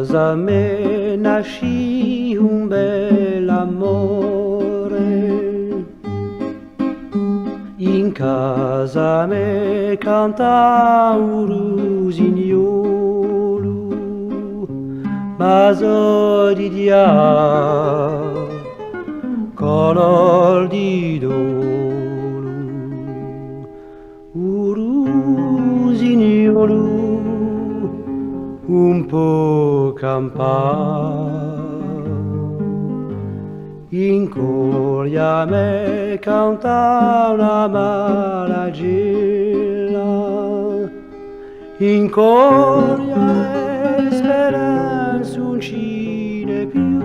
casa me nascí un bel amore. In casa me canta un rusignolo, baso di dia, color di dolo, un rusignolo un po' campà. In coria me canta una malagela, in coria me speranza un cine più.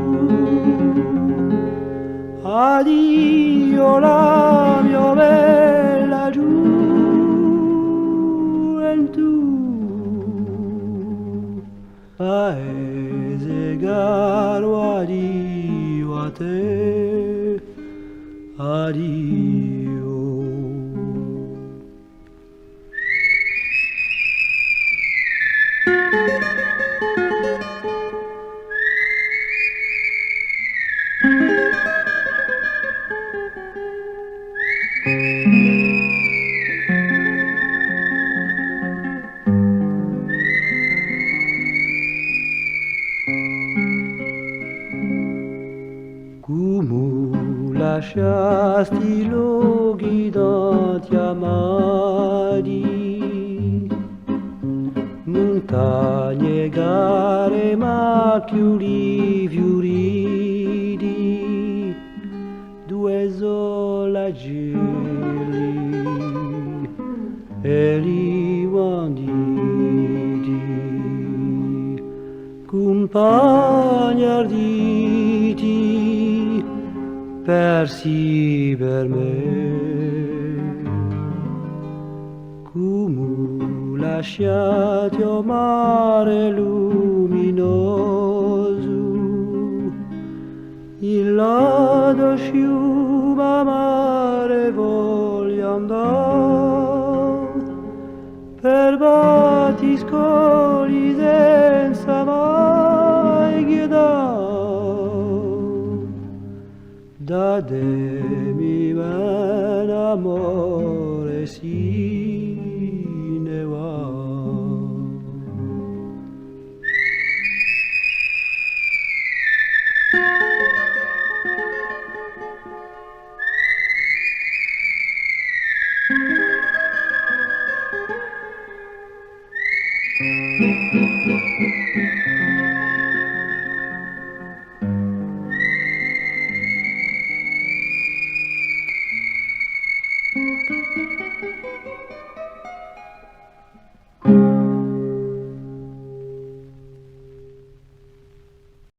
Addio la mia bella gioventù, paese caro, addio a te, addio. Come lasciasti luoghi tanti amati, montagne, gare, macchioli fioriti, due sole geli e li banditi, compagni arditi, persi per me. Come lasciati o mare luminoso, il lodo sciuma mare voglio andare, per batiscoli senza mai guidare. Da te mi viene amore sì.